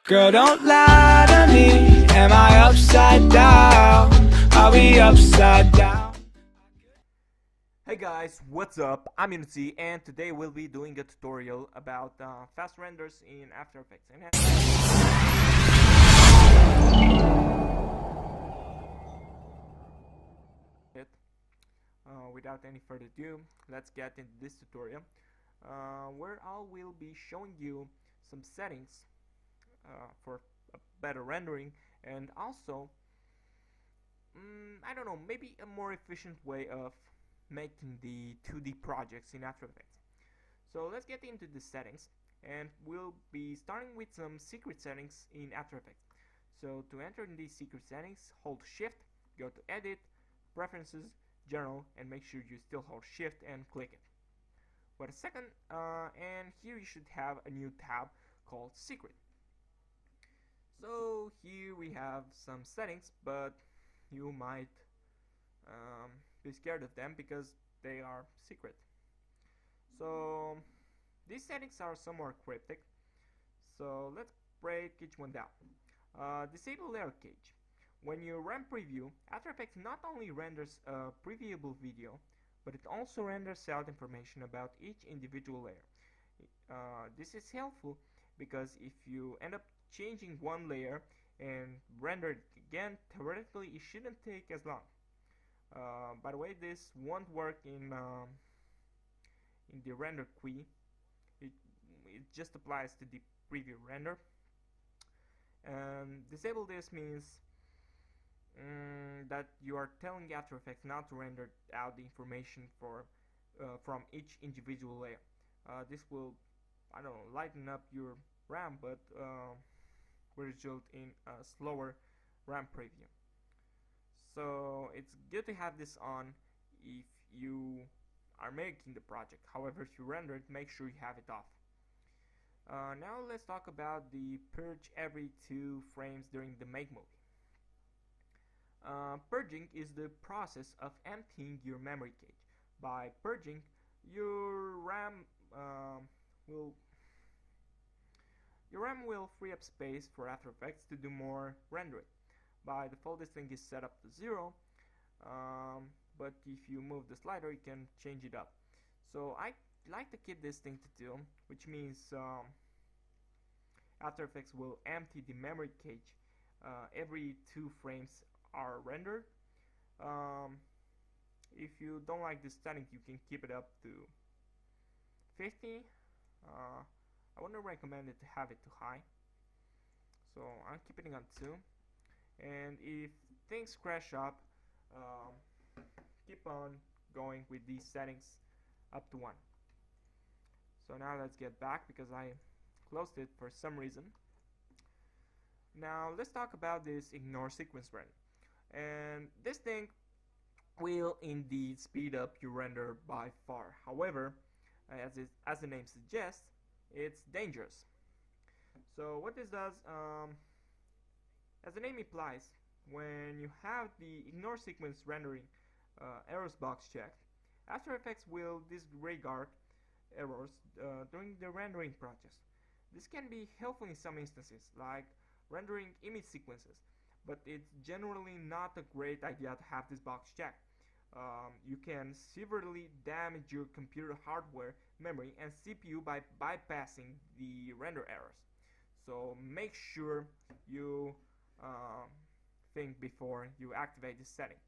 Girl, don't lie to me. Am I upside down? Are we upside down? Hey guys, what's up? I'm Unity, and today we'll be doing a tutorial about fast renders in After Effects. Without any further ado, let's get into this tutorial, where I will be showing you some settings for a better rendering, and also, I don't know, maybe a more efficient way of making the 2D projects in After Effects. So let's get into the settings, and we'll be starting with some secret settings in After Effects. So to enter in these secret settings, hold Shift, go to Edit, Preferences, General, and make sure you still hold Shift and click it. Wait a second, and here you should have a new tab called Secret. So here we have some settings, but you might be scared of them because they are secret. So these settings are somewhat cryptic, so let's break each one down. Disable layer cage. When you run preview, After Effects not only renders a previewable video, but it also renders out information about each individual layer. This is helpful because if you end up changing one layer and render it again, theoretically it shouldn't take as long. By the way, this won't work in the render queue. It just applies to the preview render. And disable this means that you are telling After Effects not to render out the information from each individual layer. This will, I don't know, lighten up your RAM, but will result in a slower RAM preview. So it's good to have this on if you are making the project. However, if you render it, make sure you have it off. Now let's talk about the purge every 2 frames during the make movie. Purging is the process of emptying your memory cage. By purging, your RAM will free up space for After Effects to do more rendering. By default, this thing is set up to 0, but if you move the slider, you can change it up. So I like to keep this thing to 2, which means After Effects will empty the memory cage every 2 frames are rendered. If you don't like this setting, you can keep it up to 50. I wouldn't recommend it to have it too high, so I'm keeping it on 2. And if things crash up, keep on going with these settings up to 1. So now let's get back because I closed it for some reason. Now let's talk about this ignore sequence render. And this thing will indeed speed up your render by far. However, as the name suggests, it's dangerous. So what this does, as the name implies, when you have the ignore sequence rendering errors box checked, After Effects will disregard errors during the rendering process. This can be helpful in some instances, like rendering image sequences, but it's generally not a great idea to have this box checked. You can severely damage your computer hardware, memory, and CPU by bypassing the render errors. So make sure you think before you activate this setting.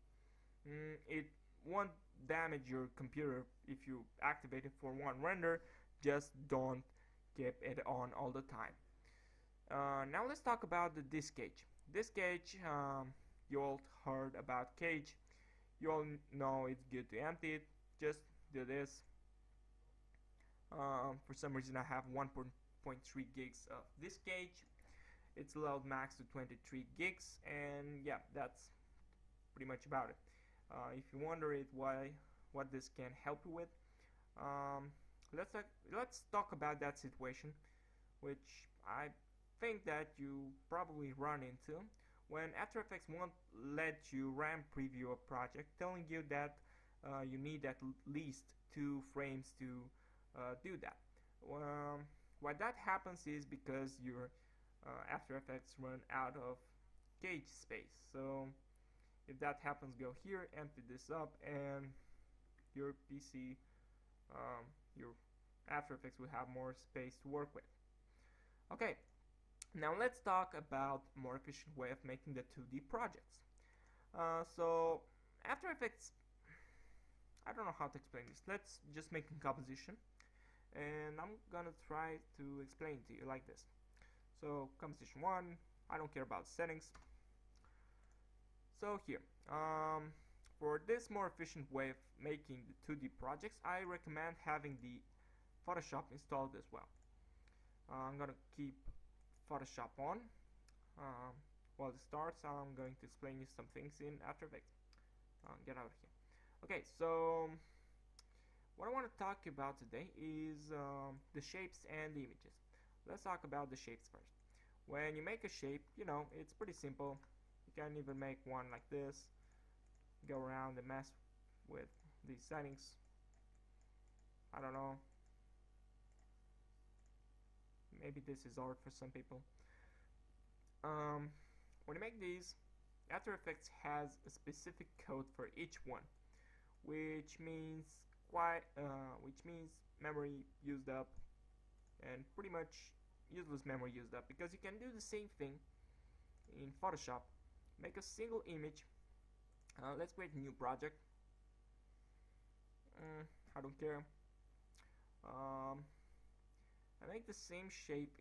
It won't damage your computer if you activate it for one render, just don't keep it on all the time. Now let's talk about the disk cage. This cage, you all heard about cage. You all know it's good to empty it. Just do this. For some reason I have 1.3 gigs of disk cage. It's allowed max to 23 gigs, and yeah, that's pretty much about it. If you wonder what this can help you with, let's talk about that situation, which I think that you probably run into when After Effects won't let you RAM preview a project, telling you that you need at least 2 frames to do that. Why that happens is because your After Effects run out of cage space. So if that happens, go here, empty this up, and your PC, your After Effects will have more space to work with. Okay, now let's talk about a more efficient way of making the 2D projects. So After Effects, I don't know how to explain this. Let's just make a composition, and I'm gonna try to explain to you like this. So composition 1, I don't care about settings. So here, for this more efficient way of making the 2D projects, I recommend having the Photoshop installed as well. I'm gonna keep Photoshop on. While it starts, I'm going to explain you some things in After Effects. Get out of here. Okay, so what I want to talk about today is the shapes and the images. Let's talk about the shapes first. When you make a shape, you know, it's pretty simple. You can even make one like this. Go around and mess with these settings. I don't know. Maybe this is art for some people. When you make these, After Effects has a specific code for each one, which means memory used up, and pretty much useless memory used up, because you can do the same thing in Photoshop. Make a single image. Let's create a new project. I don't care. I make the same shape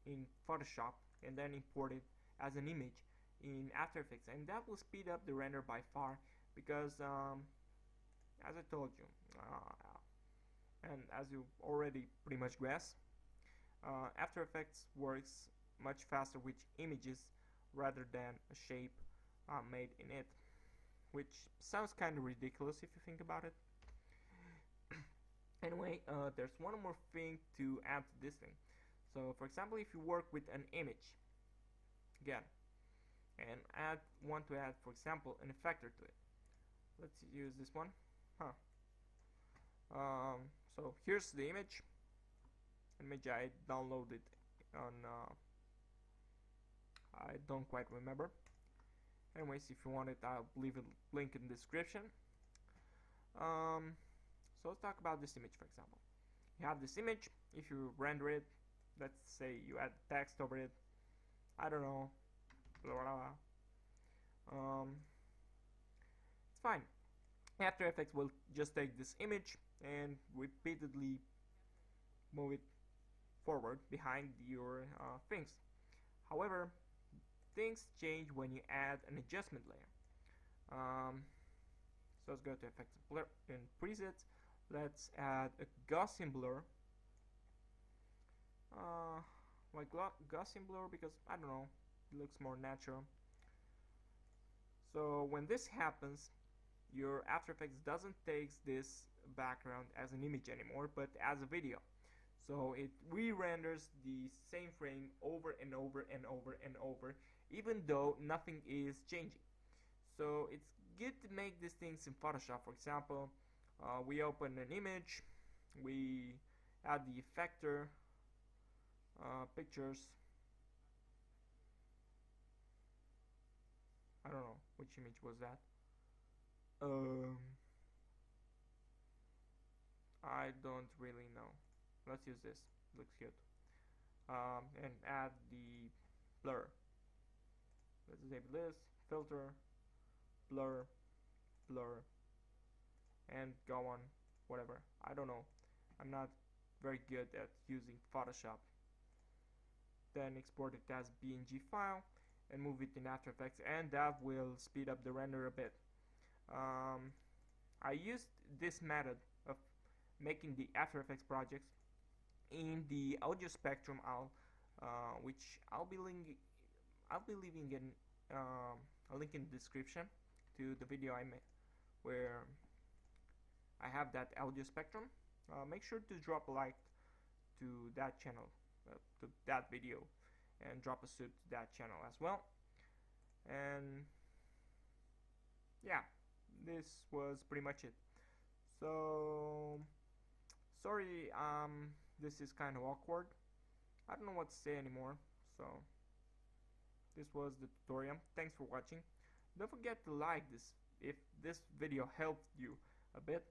in Photoshop and then import it as an image in After Effects, and that will speed up the render by far, because as I told you, and as you already pretty much guessed, After Effects works much faster with images rather than a shape made in it, which sounds kind of ridiculous if you think about it. Anyway, there's one more thing to add to this thing. So for example, if you work with an image again and want to add, for example, an effector to it, let's use this one. So here's the image I downloaded on I don't quite remember. Anyways, if you want it, I'll leave a link in the description. So let's talk about this image, for example. You have this image. If you render it, let's say you add text over it, I don't know, blah, blah, blah. It's fine. After Effects will just take this image and repeatedly move it forward behind your things. However, things change when you add an adjustment layer. So let's go to Effects Blur in Presets. Let's add a Gaussian blur. Like Gaussian blur, because I don't know, it looks more natural. So when this happens, your After Effects doesn't take this background as an image anymore, but as a video. So it re-renders the same frame over and over and over and over, even though nothing is changing. So it's good to make these things in Photoshop. For example, we open an image, we add the effector, pictures. I don't know which image was that. I don't really know. Let's use this. Looks good. And add the blur. Let's disable this. Filter, blur, blur, and go on. Whatever. I don't know. I'm not very good at using Photoshop. Then export it as PNG file and move it in After Effects, and that will speed up the render a bit. I used this method of making the After Effects projects in the audio spectrum, which I'll be leaving in a link in the description to the video I made where I have that audio spectrum. Make sure to drop a like to that channel, to that video, and drop a sub to that channel as well. And yeah, this was pretty much it. So sorry, this is kind of awkward. I don't know what to say anymore, So this was the tutorial. Thanks for watching. Don't forget to like this if this video helped you a bit,